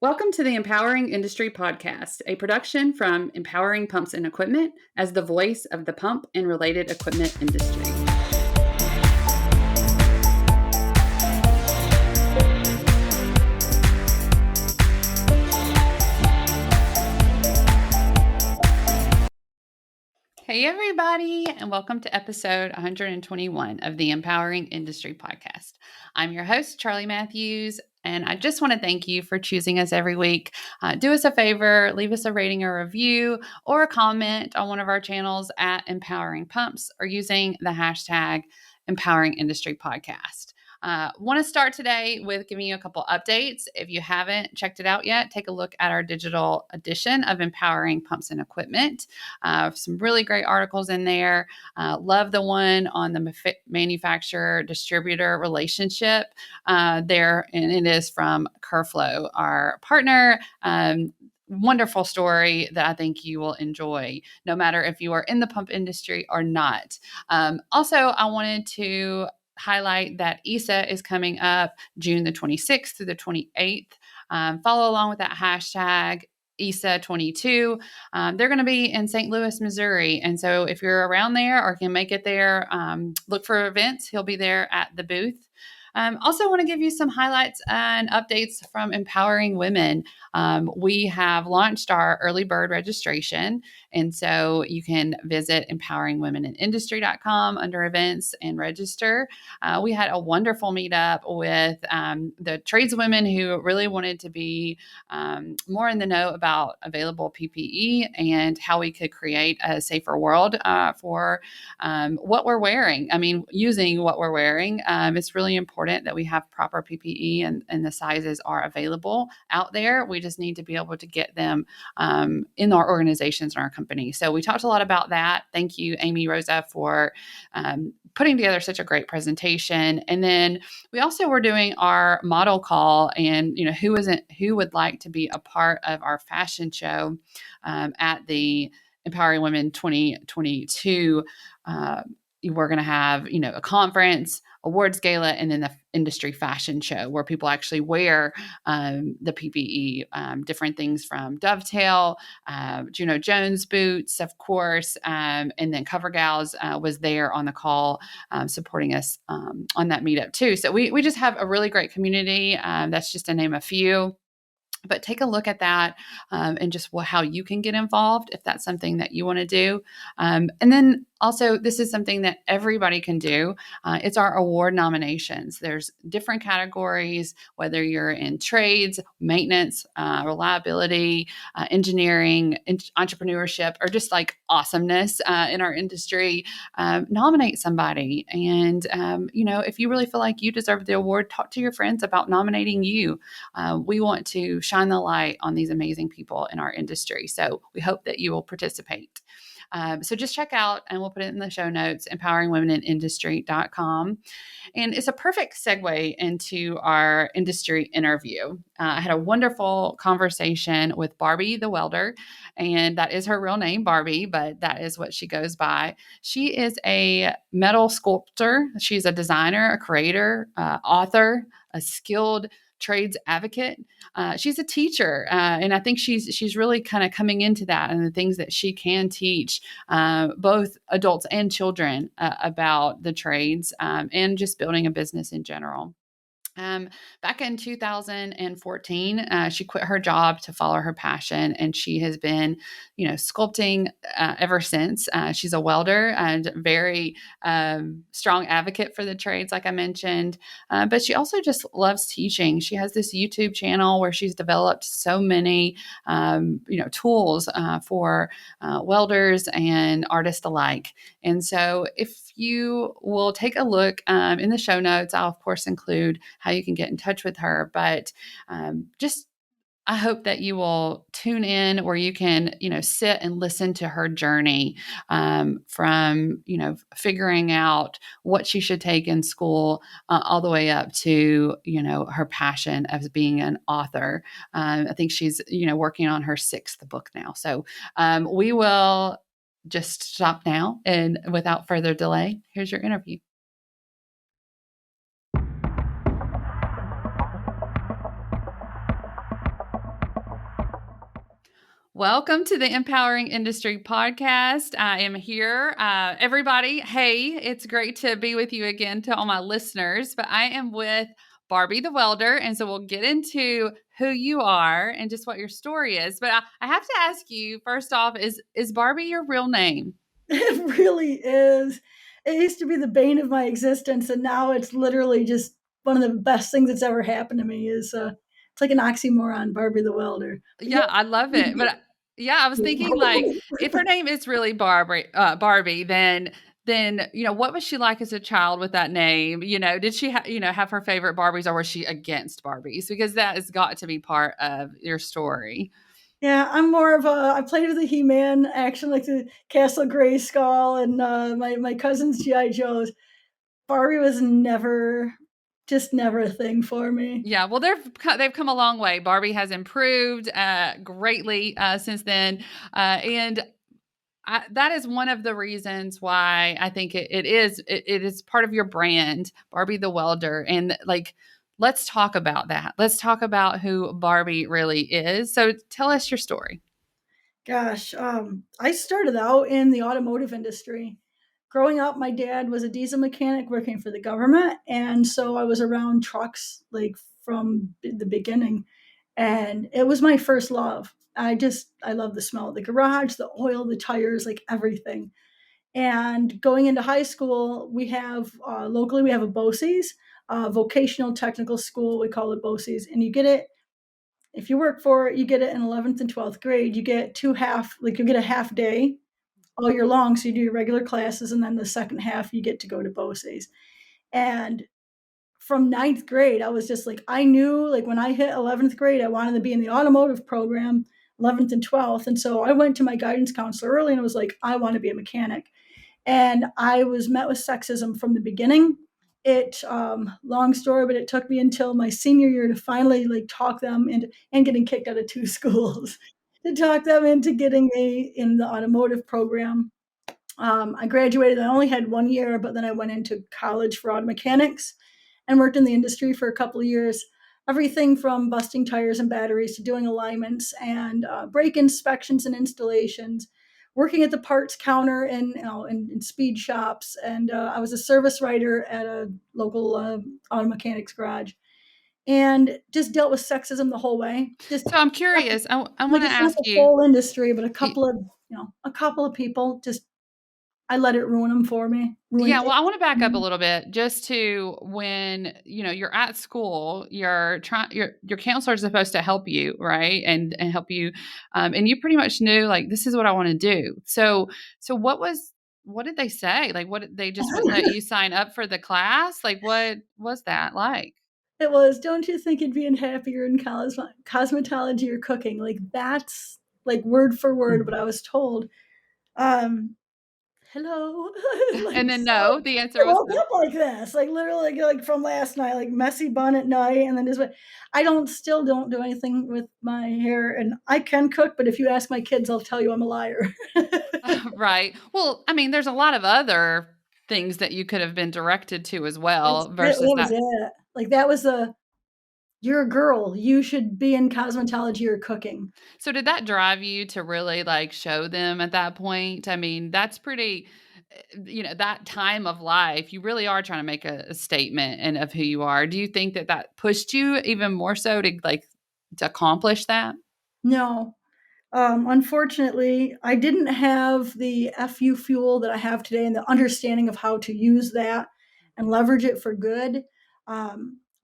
Welcome to the Empowering Industry Podcast, a production from Empowering Pumps and Equipment as the voice of the pump and related equipment industry. Hey, everybody, and welcome to episode 121 of the Empowering Industry Podcast. I'm your host, Charli Matthews, and I just want to thank you for choosing us every week. Do us a favor, leave us a rating or review or a comment on one of our channels at Empowering Pumps or using the hashtag Empowering Industry Podcast. Want to start today with giving you a couple updates. If you haven't checked it out yet, take a look at our digital edition of Empowering Pumps and Equipment. Some really great articles in there. Love the one on the manufacturer-distributor relationship there, and it is from Kerflow, our partner. Wonderful story that I think you will enjoy, no matter if you are in the pump industry or not. Also, I wanted to highlight that ESA is coming up June the 26th through the 28th. Follow along with that hashtag ESA 22. They're going to be in St. Louis, Missouri. And so if you're around there or can make it there, look for events. He'll be there at the booth. Also want to give you some highlights and updates from Empowering Women. We have launched our early bird registration, and so you can visit empoweringwomeninindustry.com under events and register. We had a wonderful meetup with the tradeswomen who really wanted to be more in the know about available PPE and how we could create a safer world for what we're wearing. I mean, using what we're wearing. It's really important that we have proper PPE and the sizes are available out there. We just need to be able to get them in our organizations and our company. So we talked a lot about that. Thank you, Amy Rosa, for putting together such a great presentation. And then we also were doing our model call, and who would like to be a part of our fashion show at the Empowering Women 2022. We're going to have, a conference, awards gala, and then the industry fashion show where people actually wear the PPE, different things from Dovetail, Juno Jones boots, of course, and then Cover Gals was there on the call supporting us on that meetup too. So we just have a really great community. That's just to name a few. But take a look at that and just how you can get involved if that's something that you want to do. And then also, this is something that everybody can do. It's our award nominations. There's different categories, whether you're in trades, maintenance, reliability, engineering, entrepreneurship, or just like awesomeness in our industry. Nominate somebody. And, if you really feel like you deserve the award, talk to your friends about nominating you. We want to shine the light on these amazing people in our industry. So we hope that you will participate. So just check out, and we'll put it in the show notes, empoweringwomeninindustry.com. And it's a perfect segue into our industry interview. I had a wonderful conversation with Barbie the Welder, and that is her real name, Barbie, but that is what she goes by. She is a metal sculptor. She's a designer, a creator, author, a skilled trades advocate. She's a teacher, and I think she's really kind of coming into that and the things that she can teach both adults and children about the trades and just building a business in general. Back in 2014, she quit her job to follow her passion, and she has been, sculpting ever since. She's a welder and very strong advocate for the trades, like I mentioned. But she also just loves teaching. She has this YouTube channel where she's developed so many, tools for welders and artists alike. And so if you will take a look in the show notes, I'll of course include how you can get in touch with her. But I hope that you will tune in where you can, sit and listen to her journey from, figuring out what she should take in school all the way up to, her passion of being an author. I think she's, working on her 6th book now. So we will just stop now, and without further delay, here's your interview. Welcome to the Empowering Industry Podcast. I am here. Everybody, hey, it's great to be with you again to all my listeners. But I am with Barbie the Welder. And so we'll get into who you are and just what your story is. But I have to ask you, first off, is Barbie your real name? It really is. It used to be the bane of my existence, and now it's literally just one of the best things that's ever happened to me. Is It's like an oxymoron, Barbie the Welder. But Yeah, I love it. Yeah, I was thinking like if her name is really Barbie, then what was she like as a child with that name? Did she have her favorite Barbies, or was she against Barbies? Because that has got to be part of your story. yeah, I'm more of a. I played with the He-Man action, like the Castle Grayskull, and my cousin's GI Joes. Barbie was never a thing for me. Yeah, well, they've come a long way. Barbie has improved greatly since then, and that is one of the reasons why I think it is part of your brand, Barbie the Welder. And like, let's talk about that. Let's talk about who Barbie really is. So tell us your story. Gosh, I started out in the automotive industry. Growing up, my dad was a diesel mechanic working for the government, and so I was around trucks like from the beginning, and it was my first love. I love the smell of the garage, the oil, the tires, like everything. And going into high school, we have locally we have a BOCES, vocational technical school. We call it BOCES, and you get it if you work for it, you get it in 11th and 12th grade. You get you get a half day all year long. So you do your regular classes, and then the second half, you get to go to BOCES. And from ninth grade, I was just like, I knew like when I hit 11th grade, I wanted to be in the automotive program, 11th and 12th. And so I went to my guidance counselor early and was like, I want to be a mechanic. And I was met with sexism from the beginning. Long story, but it took me until my senior year to finally like talk them into and getting kicked out of two schools to talk them into getting me in the automotive program. I graduated. I only had 1 year, but then I went into college for auto mechanics and worked in the industry for a couple of years. Everything from busting tires and batteries to doing alignments and brake inspections and installations, working at the parts counter in speed shops. And I was a service writer at a local auto mechanics garage and just dealt with sexism the whole way. Just So I'm curious. I like want to it's not ask the you. whole industry, but y- a couple of people just I let it ruin them for me. Ruin Yeah, it. well, I want to back up a little bit just to when you're at school, your counselor is supposed to help you, right, and help you, and you pretty much knew like this is what I want to do. So what did they say? Like, they just wouldn't let you sign up for the class? Like, what was that like? It was, don't you think you'd be happier in cosmetology or cooking? Like that's like word for word what I was told. Um, Hello, like And then so. no, the I answer was woke no. up like this, like literally like from last night, like messy bun at night, and then just still don't do anything with my hair, and I can cook, but if you ask my kids, I'll tell you I'm a liar. Right. Well, I mean, there's a lot of other things that you could have been directed to as well versus That was that. it. Like that was a you're a girl, you should be in cosmetology or cooking. So did that drive you to really like show them at that point? I mean, that's pretty, that time of life, you really are trying to make a statement and of who you are. Do you think that that pushed you even more so to like to accomplish that? No, unfortunately, I didn't have the FU fuel that I have today and the understanding of how to use that and leverage it for good.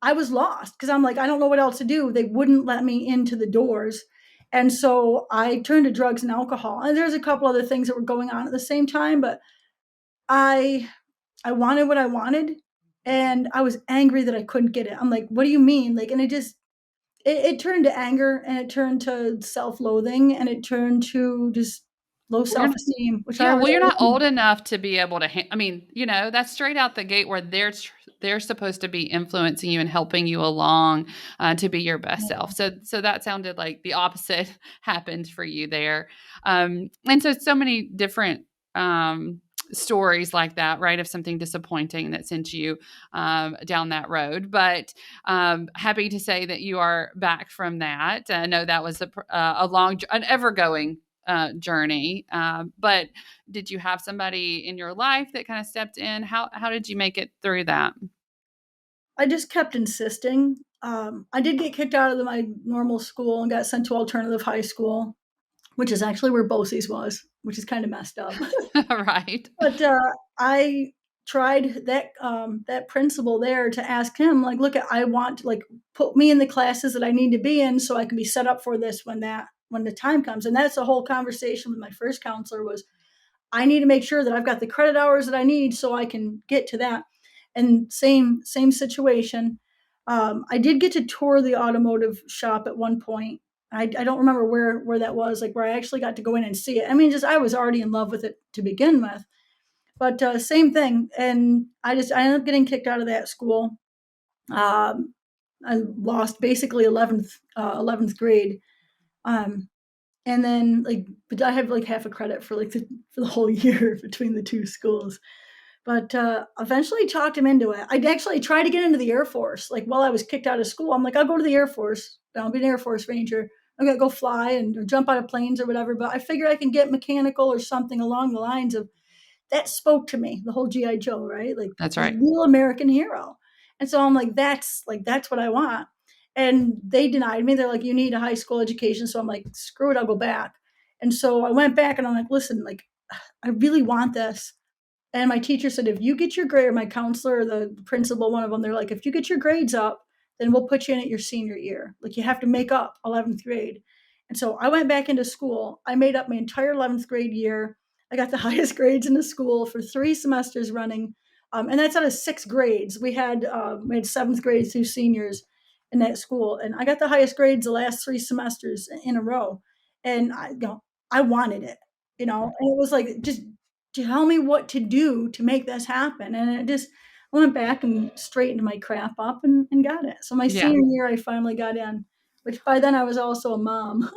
I was lost because I'm like, I don't know what else to do. They wouldn't let me into the doors. And so I turned to drugs and alcohol. And there's a couple other things that were going on at the same time, but I I wanted what I wanted and I was angry that I couldn't get it. I'm like, what do you mean? Like, and it turned to anger and it turned to self-loathing and it turned to just low Well, you're self-esteem, which I Yeah, well, you're really not old enough to be able to I mean, that's straight out the gate where they're supposed to be influencing you and helping you along, to be your best self. So that sounded like the opposite happened for you there. And so many different, stories like that, right? Of something disappointing that sent you down that road. But happy to say that you are back from that. I know that was a long, an ever going journey. But did you have somebody in your life that kind of stepped in? How did you make it through that? I just kept insisting. I did get kicked out of my normal school and got sent to alternative high school, which is actually where BOCES was, which is kind of messed up. Right. But I tried that principal there to ask him, like, look, I want to like put me in the classes that I need to be in so I can be set up for this when the time comes. And that's the whole conversation with my first counselor was I need to make sure that I've got the credit hours that I need so I can get to that. And same situation. I did get to tour the automotive shop at one point. I don't remember where that was, like where I actually got to go in and see it. I mean, just I was already in love with it to begin with, but same thing. And I ended up getting kicked out of that school. Um, I lost basically 11th grade. Um, and then like, but I have like half a credit for like for the whole year between the two schools. But eventually talked him into it. I'd actually tried to get into the Air Force. Like while I was kicked out of school, I'm like, I'll go to the Air Force. I'll be an Air Force Ranger. I'm gonna go fly and or jump out of planes or whatever. But I figured I can get mechanical or something along the lines of that spoke to me, the whole GI Joe, right? Like That's this right. real American hero. And so I'm like that's what I want. And they denied me. They're like, you need a high school education. So I'm like, screw it, I'll go back. And so I went back and I'm like, listen, like I really want this. And my teacher said, if you get your grade, or my counselor, or the principal, one of them, they're like, if you get your grades up, then we'll put you in at your senior year. Like you have to make up 11th grade. And so I went back into school. I made up my entire 11th grade year. I got the highest grades in the school for 3 semesters running. And that's out of 6 grades. We had 7th grade through seniors in that school. And I got the highest grades the last 3 semesters in a row. And I wanted it, and it was like, just tell me what to do to make this happen. And I went back and straightened my crap up and got it. So my Yeah. senior year, I finally got in, which by then I was also a mom.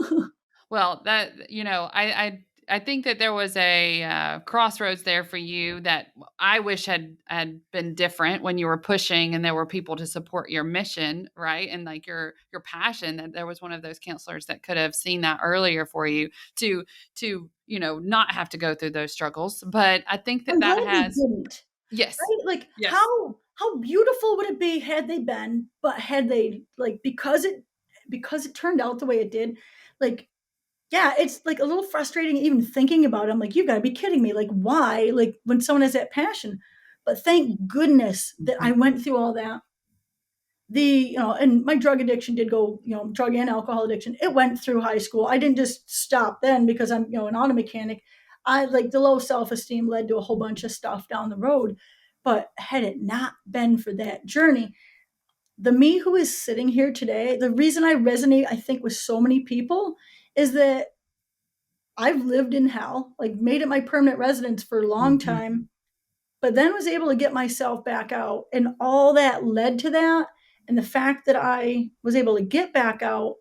Well, that I think that there was a crossroads there for you that I wish had been different when you were pushing and there were people to support your mission, right? And like your passion. That there was one of those counselors that could have seen that earlier for you to not have to go through those struggles. But I think that I'm that glad they has didn't. yes, Right? Like yes, how beautiful would it be had they been, but had they like because it turned out the way it did, like yeah, it's like a little frustrating even thinking about it. I'm like, you gotta be kidding me. Like, why? Like when someone has that passion. But thank goodness that I went through all that. And my drug addiction did go, drug and alcohol addiction. It went through high school. I didn't just stop then because I'm, an auto mechanic. I like the low self-esteem led to a whole bunch of stuff down the road. But had it not been for that journey, the me who is sitting here today, the reason I resonate, I think, with so many people is that I've lived in hell, like made it my permanent residence for a long mhm, time, but then was able to get myself back out. And all that led to that. And the fact that I was able to get back out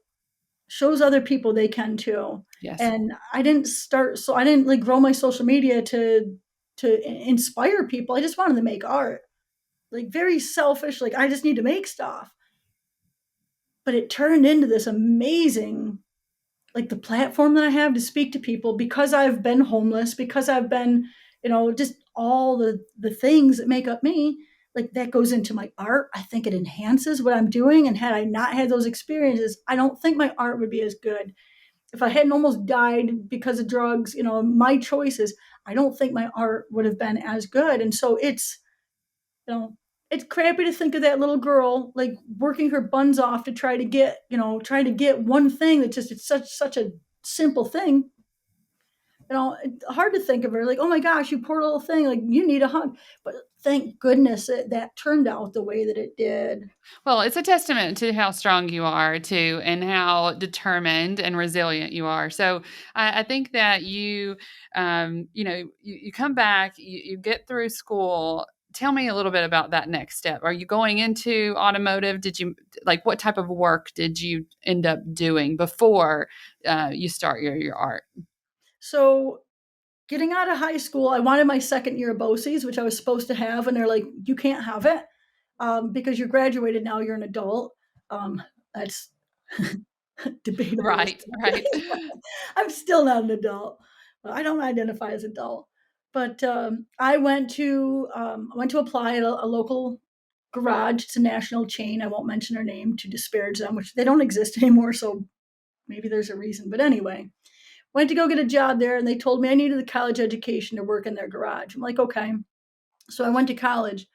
shows other people they can too. yes. And I didn't like grow my social media to inspire people. I just wanted to make art. Like very selfish, like I just need to make stuff. But it turned into this amazing, like the platform that I have to speak to people because I've been homeless, because I've been, just all the things that make up me, like that goes into my art. I think it enhances what I'm doing. And had I not had those experiences, I don't think my art would be as good. If I hadn't almost died because of drugs, my choices, I don't think my art would have been as good. And so you know, it's crappy to think of that little girl like working her buns off to try to get one thing that just it's such a simple thing. It's hard to think of her like, oh my gosh, you poor little thing, like you need a hug. But thank goodness that turned out the way that it did. Well, it's a testament to how strong you are too, and how determined and resilient you are. So I think that you come back, you get through school. Tell me a little bit about that next step. Are you going into automotive? Did you like what type of work did you end up doing before you start your art? So getting out of high school, I wanted my second year of BOCES, which I was supposed to have, and they're like, you can't have it because you're graduated now, you're an adult. That's debatable. Right, right. I'm still not an adult. I don't identify as adult. But I went to apply at a local garage. It's a national chain. I won't mention their name to disparage them, which they don't exist anymore. So maybe there's a reason. But anyway, went to go get a job there, and they told me I needed a college education to work in their garage. I'm like, okay. So I went to college.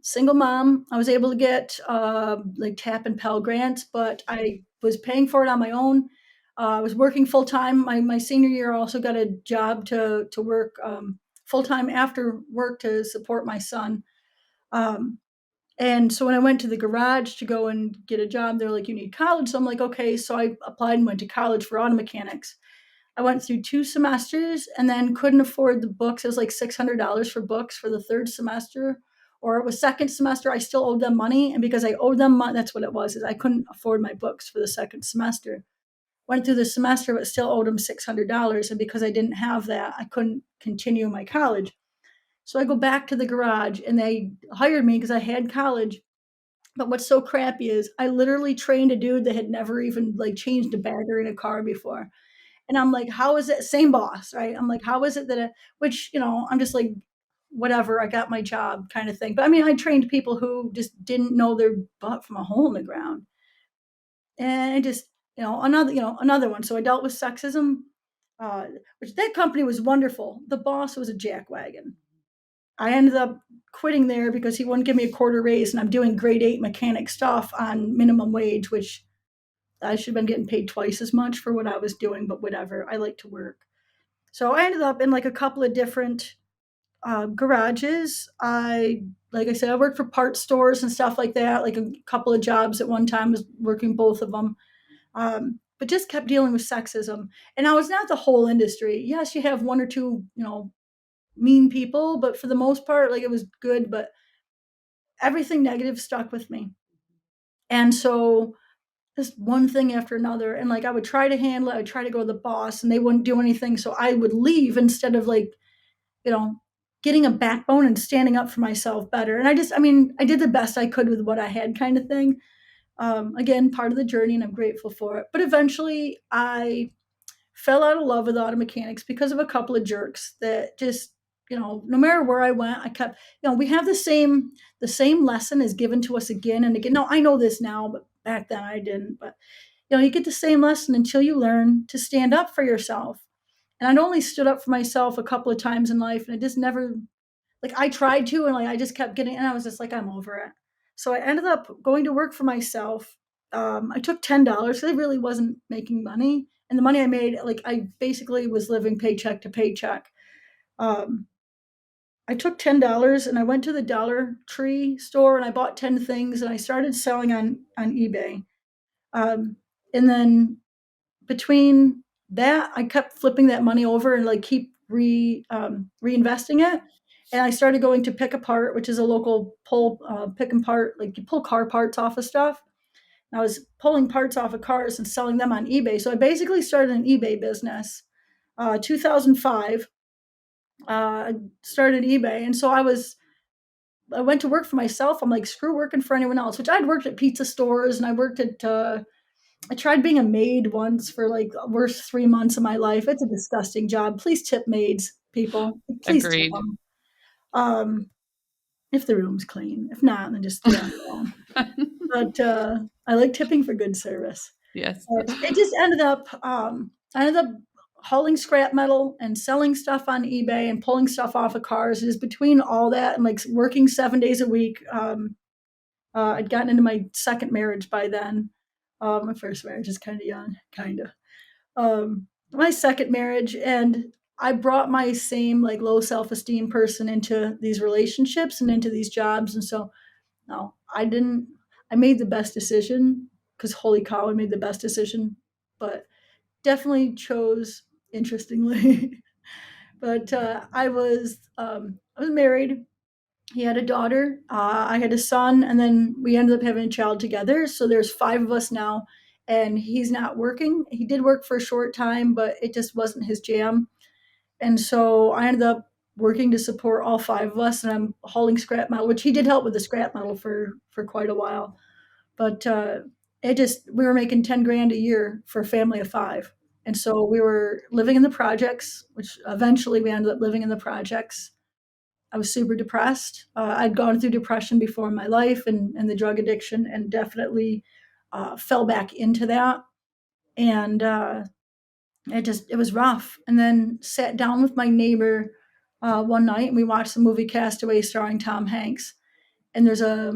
Single mom, I was able to get like TAP and Pell grants, but I was paying for it on my own. I was working full time. My senior year, I also got a job to work full time after work to support my son. Um, and so when I went to the garage to go and get a job, they're like, "You need college." So I'm like, "Okay." So I applied and went to college for auto mechanics. I went through 2 semesters and then couldn't afford the books. It was like $600 for books for the 3rd semester, or it was 2nd semester, I still owed them money, and because I owed them money, that's what it was, is I couldn't afford my books for the 2nd semester. Went through the semester, but still owed them $600, and because I didn't have that, I couldn't continue my college. So I go back to the garage, and they hired me because I had college, but what's so crappy is I literally trained a dude that had never even, like, changed a battery in a car before. And I'm like, how is it? Same boss, right? I'm like, how is it that, which, I'm just like, whatever, I got my job kind of thing. But I mean, I trained people who just didn't know their butt from a hole in the ground. And I just, another one. So I dealt with sexism, uh, which that company was wonderful. The boss was a jackwagon. I ended up quitting there because he wouldn't give me a quarter raise, and I'm doing grade 8 mechanic stuff on minimum wage, which I should have been getting paid twice as much for what I was doing, but whatever. I like to work. So I ended up in like a couple of different garages. Like I said, I worked for parts stores and stuff like that. Like a couple of jobs at one time, was working both of them. But just kept dealing with sexism. And I was not the whole industry. Yes, you have one or two, mean people, but for the most part, like, it was good. But everything negative stuck with me. And so just one thing after another. And like I would try to handle it, I would try to go to the boss, and they wouldn't do anything. So I would leave instead of, like, you know, getting a backbone and standing up for myself better. And I did the best I could with what I had, kind of thing. Again, part of the journey, and I'm grateful for it. But eventually I fell out of love with auto mechanics because of a couple of jerks that just, no matter where I went, I kept, we have the same lesson is given to us again and again. No, I know this now, but back then I didn't. But you get the same lesson until you learn to stand up for yourself. And I'd only stood up for myself a couple of times in life, and I just never, like, I tried to, and like I just kept getting, and I was just like, I'm over it. So I ended up going to work for myself. I took $10. So I really wasn't making money, and the money I made, like, I basically was living paycheck to paycheck. Um, I took $10 and I went to the Dollar Tree store and I bought 10 things and I started selling on eBay. Um, and then between that, I kept flipping that money over and like keep reinvesting it. And I started going to Pick Apart, which is a local pull pick and part, like you pull car parts off of stuff. And I was pulling parts off of cars and selling them on eBay. So I basically started an eBay business. 2005, I started eBay, and so I went to work for myself. I'm like, screw working for anyone else. Which I'd worked at pizza stores, and I worked at I tried being a maid once for like the worst 3 months of my life. It's a disgusting job. Please tip maids, people. Please tip Agreed. them. Um, if the room's clean. If not, then just get on your own. But I like tipping for good service. Yes. But it just I ended up hauling scrap metal and selling stuff on eBay and pulling stuff off of cars. It is between all that and like working 7 days a week. I'd gotten into my second marriage by then. My first marriage is kind of young, kind of. My second marriage, and I brought my same like low self esteem person into these relationships and into these jobs, and so no, I didn't. I made the best decision because holy cow, I made the best decision, but definitely chose interestingly. But I was married. He had a daughter. I had a son, and then we ended up having a child together. So there's 5 of us now, and he's not working. He did work for a short time, but it just wasn't his jam. And so I ended up working to support all 5 of us, and I'm hauling scrap metal, which he did help with the scrap metal for quite a while. But it just we were making 10 grand a year for a family of 5. And so we were living in the projects, which eventually we ended up living in the projects. I was super depressed. I'd gone through depression before in my life and the drug addiction, and definitely fell back into that. And it was rough. And then sat down with my neighbor one night and we watched the movie Castaway starring Tom Hanks. And there's a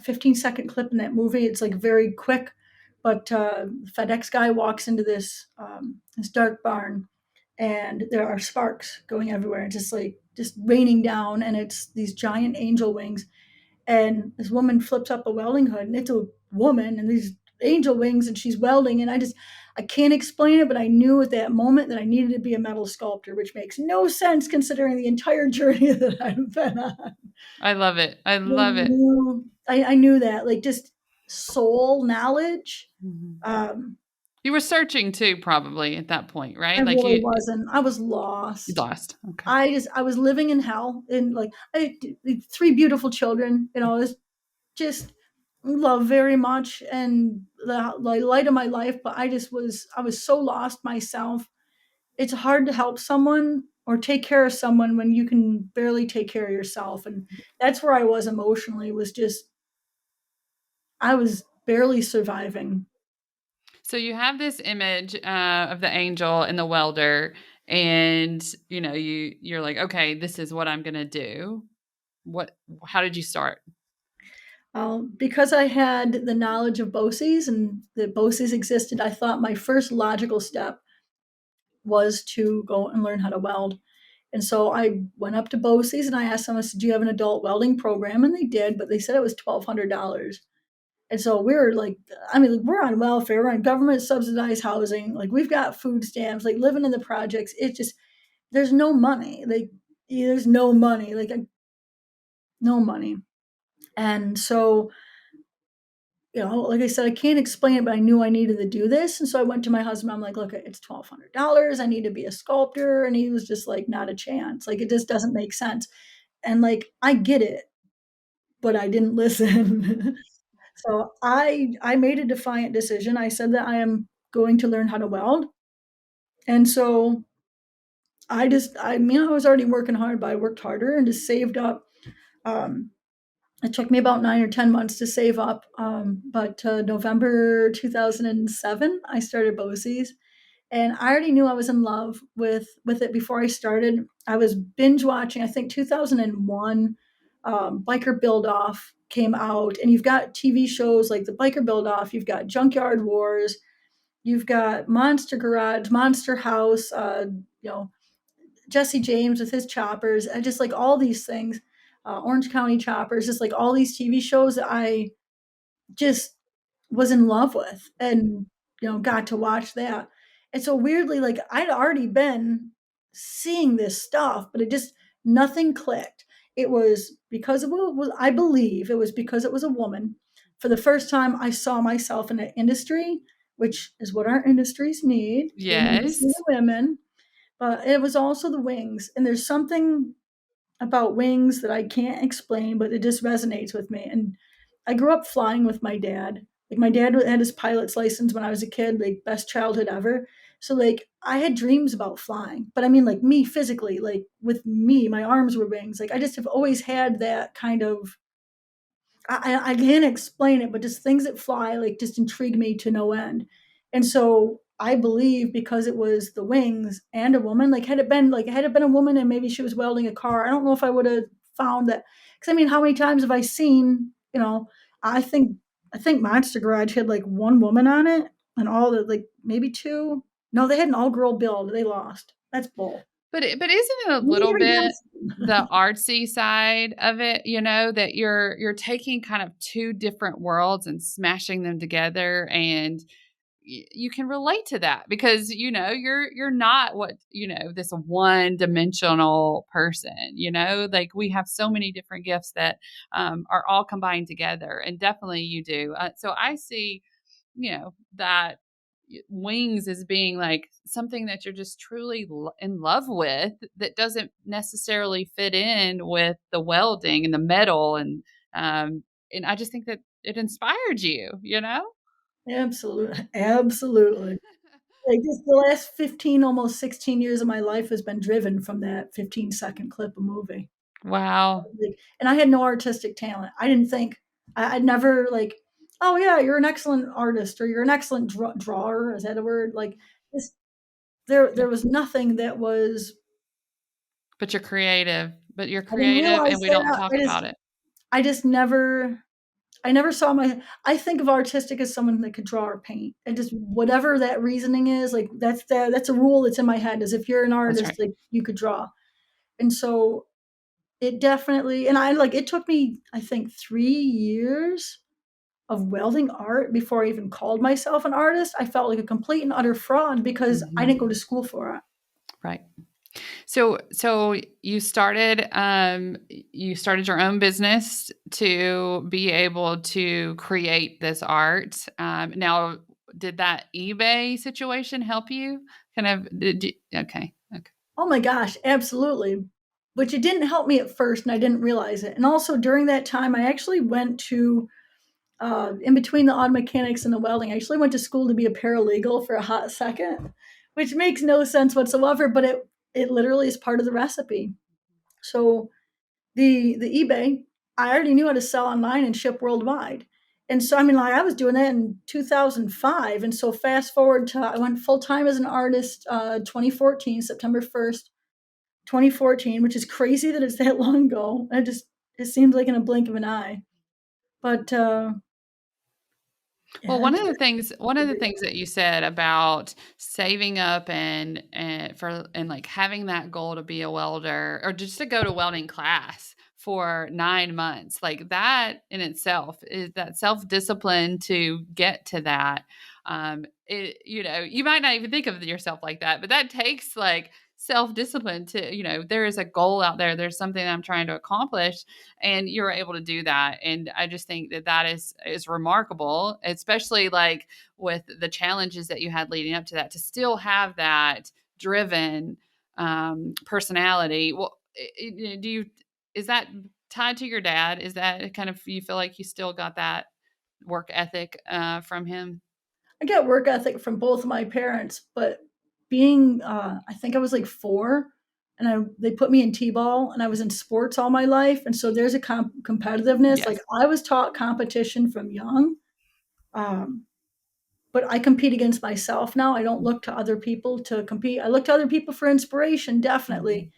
15-second clip in that movie. It's like very quick, but FedEx guy walks into this dark barn, and there are sparks going everywhere, just raining down, and it's these giant angel wings. And this woman flips up a welding hood, and it's a woman, and these angel wings, and she's welding, and I can't explain it, but I knew at that moment that I needed to be a metal sculptor, which makes no sense considering the entire journey that I've been on. I love it. I I love it. knew I knew that, like, just soul knowledge. Mhm. Um, You were searching too, probably at that point, I right? Like really you wasn't. I was you lost. lost. Okay. I was living in hell, and like I 3 beautiful children, it's just love very much and the light of my life, but I was so lost myself. It's hard to help someone or take care of someone when you can barely take care of yourself, and that's where I was emotionally, was just I was barely surviving. So you have this image of the angel and the welder, and you're like, okay, this is what I'm gonna do. What? How did you start? Because I had the knowledge of BOCES and that BOCES existed, I thought my first logical step was to go and learn how to weld. And so I went up to BOCES and I asked them, I said, "Do you have an adult welding program?" And they did, but they said it was $1,200. And so we were like, I mean, like, we're on welfare, we're on government subsidized housing, like we've got food stamps, like living in the projects. It just, there's no money. Like, there's no money, no money. And so, like I said, I can't explain it, but I knew I needed to do this. And so I went to my husband. I'm like, look, it's $1,200. I need to be a sculptor. And he was just like, not a chance. Like, it just doesn't make sense. And like, I get it, but I didn't listen. So I made a defiant decision. I said that I am going to learn how to weld. And so I was already working hard, but I worked harder and just saved up. Um, it took me about 9 or 10 months to save up. But November 2007, I started BOCES, and I already knew I was in love with it before I started. I was binge watching. I think 2001, Biker Build Off came out, and you've got TV shows like the Biker Build Off. You've got Junkyard Wars. You've got Monster Garage, Monster House. You know Jesse James with his choppers. I just like all these things. Orange County Choppers, just like all these TV shows that I just was in love with, and got to watch that. And so weirdly, like, I'd already been seeing this stuff, but it just, nothing clicked. It was because of what was, I believe it was because it was a woman. For the first time I saw myself in an industry, which is what our industries need. They need to see Yes. the women. But it was also the wings, and there's something about wings that I can't explain, but it just resonates with me. And I grew up flying with my dad. Like, my dad had his pilot's license when I was a kid, like best childhood ever. So like, I had dreams about flying, but I mean, like, me physically, like with me, my arms were wings. Like, I just have always had that kind of, I can't explain it, but just things that fly like just intrigue me to no end. And so I believe because it was the wings and a woman, like, had it been a woman and maybe she was welding a car, I don't know if I would have found that. Because I mean, how many times have I seen? I think Monster Garage had like one woman on it, and all the, like, maybe two. No, they had an all girl build. They lost. That's bull. But isn't it a Me little or bit yes. the artsy side of it, that you're taking kind of two different worlds and smashing them together, and you can relate to that because you're not this one dimensional person, like we have so many different gifts that are all combined together, and definitely you do. So I see that wings as being like something that you're just truly in love with, that doesn't necessarily fit in with the welding and the metal, and I just think that it inspired you, you know? Absolutely, absolutely. Like, just the last 15, almost 16 years of my life has been driven from that 15-second clip of movie. Wow. Like, and I had no artistic talent. I didn't think I'd never like, "Oh, yeah, you're an excellent artist," or "You're an excellent drawer." Is that a word? Like, this there was nothing that was But you're creative, I didn't and realize we don't that. talk about it. I just never I never saw my I think of artistic as someone that could draw or paint, and just whatever that reasoning is, like, that's a rule that's in my head, is if you're an That's artist, right. like, you could draw. And so, it definitely and I like, it took me, I think, 3 years of welding art before I even called myself an artist. I felt like a complete and utter fraud because I Mhm. didn't go to school for it. Right. So you started your own business to be able to create this art. Now, did that eBay situation help you? Kind of did you, okay. Okay. Oh my gosh, absolutely. Which it didn't help me at first, and I didn't realize it. And also during that time, I actually went to in between the auto mechanics and the welding, I actually went to school to be a paralegal for a hot second, which makes no sense whatsoever, but it literally is part of the recipe. So the eBay, I already knew how to sell online and ship worldwide. And so I mean, like, I was doing that in 2005, and so fast forward to I went full time as an artist 2014, September 1st, 2014, which is crazy that it's that long ago. It seems like in a blink of an eye. But Well, yeah, it's one of the things that you said about saving up and like having that goal to be a welder or just to go to welding class for 9 months, like that in itself is that self-discipline to get to that. You might not even think of yourself like that, but that takes like self-discipline to, there is a goal out there. There's something that I'm trying to accomplish, and you're able to do that, and I just think that is remarkable, especially like with the challenges that you had leading up to that, to still have that driven personality. Well, do you is that tied to your dad? Is that kind of, you feel like you still got that work ethic from him? I get work ethic from both of my parents, but being, I think I was like 4, and they put me in t-ball, and I was in sports all my life, and so there's a competitiveness. Like, Yes. I was taught competition from young, um, but I compete against myself now. I don't look to other people to compete. I look to other people for inspiration, Mhm. definitely,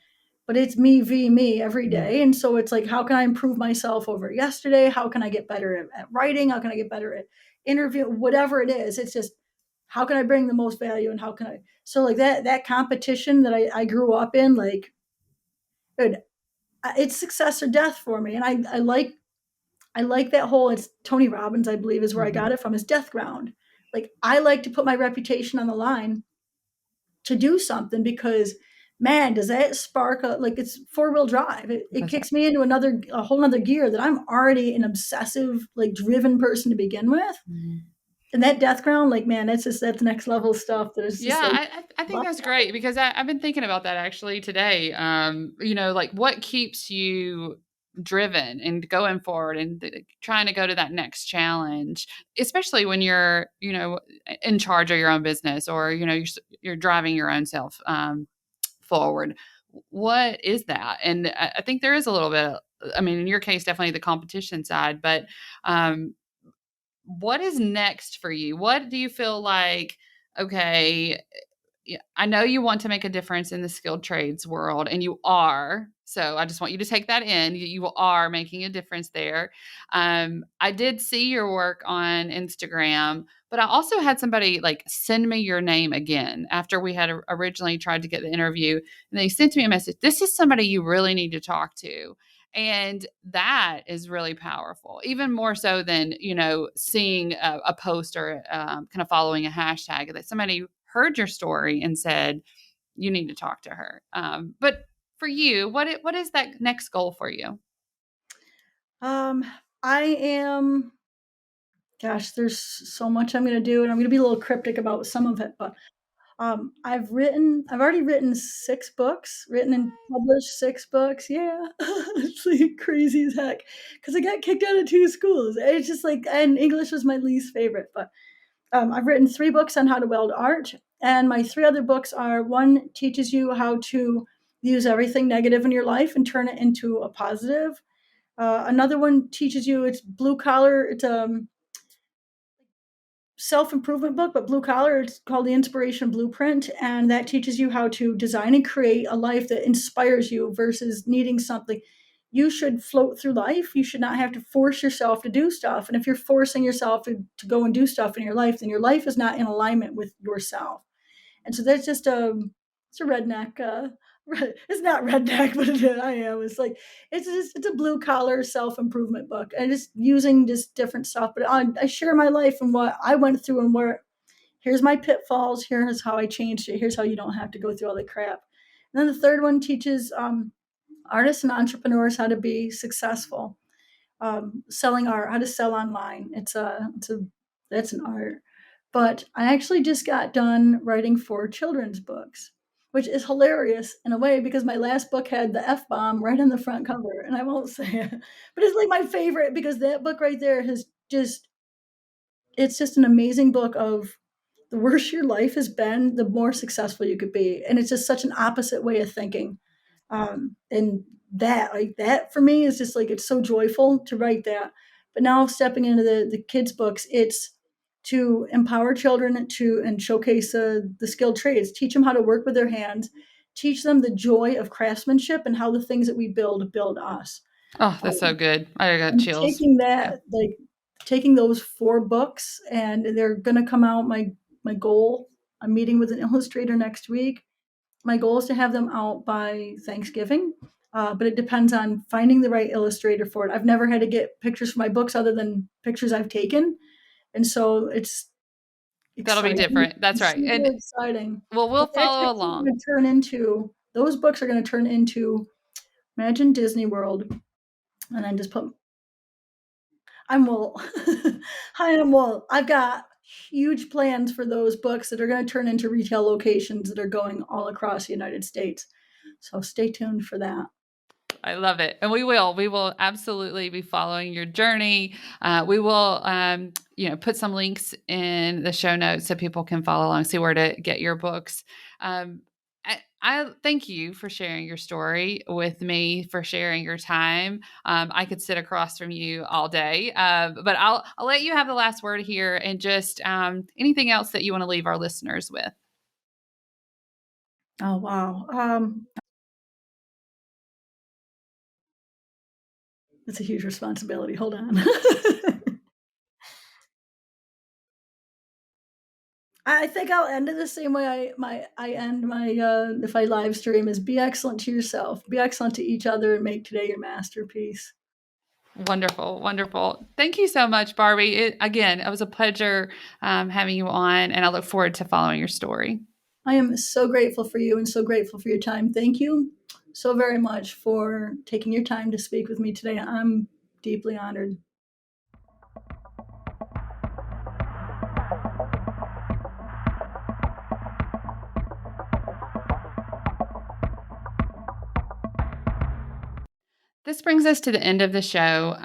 but it's me v me every Mhm. day. And so it's like, how can I improve myself over yesterday? How can I get better at writing? How can I get better at interview? Whatever it is, it's just how can I bring the most value, and how can I? So like that competition that I grew up in, like it, it's success or death for me. And I like that whole. It's Tony Robbins, I believe, is where I got Mhm. it from. His death ground. Like, I like to put my reputation on the line to do something because, man, does that spark a like, it's four-wheel drive. It That's right. kicks me into a whole other gear that I'm already an obsessive, like, driven person to begin with. Mhm. And that death ground, like, man, that's next level stuff that is Yeah, just like, I think that's great because I've been thinking about that actually today. Like what keeps you driven and going forward and trying to go to that next challenge, especially when you're, in charge of your own business, or, you're driving your own self forward. What is that? And I think there is a little bit. I mean, in your case, definitely the competition side, but um, what is next for you? What do you feel like? Okay, yeah, I know you want to make a difference in the skilled trades world, and you are. So I just want you to take that in. You are making a difference there. I did see your work on Instagram, but I also had somebody like send me your name again after we had originally tried to get the interview, and they sent me a message. This is somebody you really need to talk to. And that is really powerful, even more so than, seeing a post or kind of following a hashtag, that somebody heard your story and said, you need to talk to her. But for you, what is that next goal for you? um, I am Gosh, there's so much I'm going to do, and I'm going to be a little cryptic about some of it, but I've already written 6 books, written and published 6 books, yeah. It's, like, crazy as heck because I got kicked out of 2 schools. It's just, like, and English was my least favorite, but, I've written 3 books on how to weld art, and my 3 other books are, one teaches you how to use everything negative in your life and turn it into a positive. Another one teaches you it's blue collar, it's, self-improvement book, but blue collar. It's called the Inspiration Blueprint, and that teaches you how to design and create a life that inspires you versus needing something. You should float through life. You should not have to force yourself to do stuff. And if you're forcing yourself to go and do stuff in your life, then your life is not in alignment with yourself. And so that's just it's a redneck. It's not redneck, but I am. It's like it's a blue collar self improvement book, and just using just different stuff. But I share my life and what I went through and where here's my pitfalls. Here's how I changed it. Here's how you don't have to go through all the crap. And then the third one teaches artists and entrepreneurs how to be successful, selling art, how to sell online. That's an art. But I actually just got done writing 4 children's books, which is hilarious in a way because my last book had the F bomb right on the front cover, and I won't say it, but it's like my favorite because that book right there has just it's just an amazing book of the worse your life has been, the more successful you could be. And it's just such an opposite way of thinking. And that for me is just like, it's so joyful to write that. But now stepping into the kids' books, it's to empower children to and showcase the skilled trades, teach them how to work with their hands, teach them the joy of craftsmanship and how the things that we build us. Oh, that's so Um, good. I got I'm chills. taking Yeah. that, like, taking those 4 books, and they're gonna come out my goal I'm meeting with an illustrator next week. My goal is to have them out by Thanksgiving, but it depends on finding the right illustrator for it. I've never had to get pictures for my books other than pictures I've taken, and so it's That'll be exciting. different. That's It's right. super And exciting. well, we'll But that's follow actually along. gonna turn into those books are gonna turn into imagine Disney World, and then just put I'm Wool. I am Wool. I've got huge plans for those books that are going to turn into retail locations that are going all across the United States. So stay tuned for that. I love it. And we will. We will absolutely be following your journey. We will, put some links in the show notes so people can follow along, see where to get your books. Um, I thank you for sharing your story with me, for sharing your time. I could sit across from you all day, but I'll let you have the last word here, and just anything else that you want to leave our listeners with. Oh, wow. It's a huge responsibility. Hold on. I think I'll end it the same way I end my if I live stream is be excellent to yourself, be excellent to each other, and make today your masterpiece. Wonderful, wonderful. Thank you so much, Barbie. It was a pleasure having you on, and I look forward to following your story. I am so grateful for you and so grateful for your time. Thank you so very much for taking your time to speak with me today. I'm deeply honored. This brings us to the end of the show.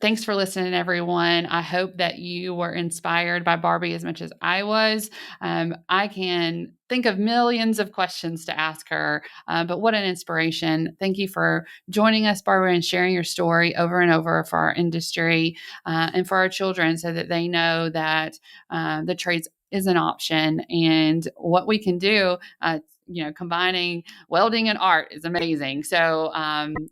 Thanks for listening, everyone. I hope that you were inspired by Barbie as much as I was. I can think of millions of questions to ask her, but what an inspiration. Thank you for joining us, Barbie, and sharing your story over and over for our industry and for our children so that they know that the trades is an option and what we can do. Combining welding and art is amazing. So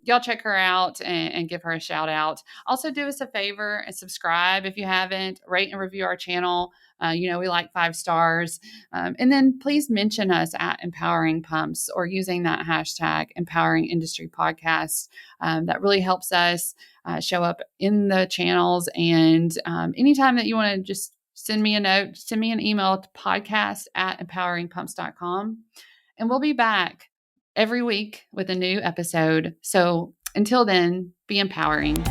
y'all check her out and give her a shout out. Also, do us a favor and subscribe if you haven't. Rate and review our channel. We like 5 stars. And then please mention us at Empowering Pumps or using that hashtag Empowering Industry Podcast. That really helps us show up in the channels. And anytime that you want to just send me a note, send me an email to podcast@empoweringpumps.com. And we'll be back every week with a new episode. So until then, be empowering.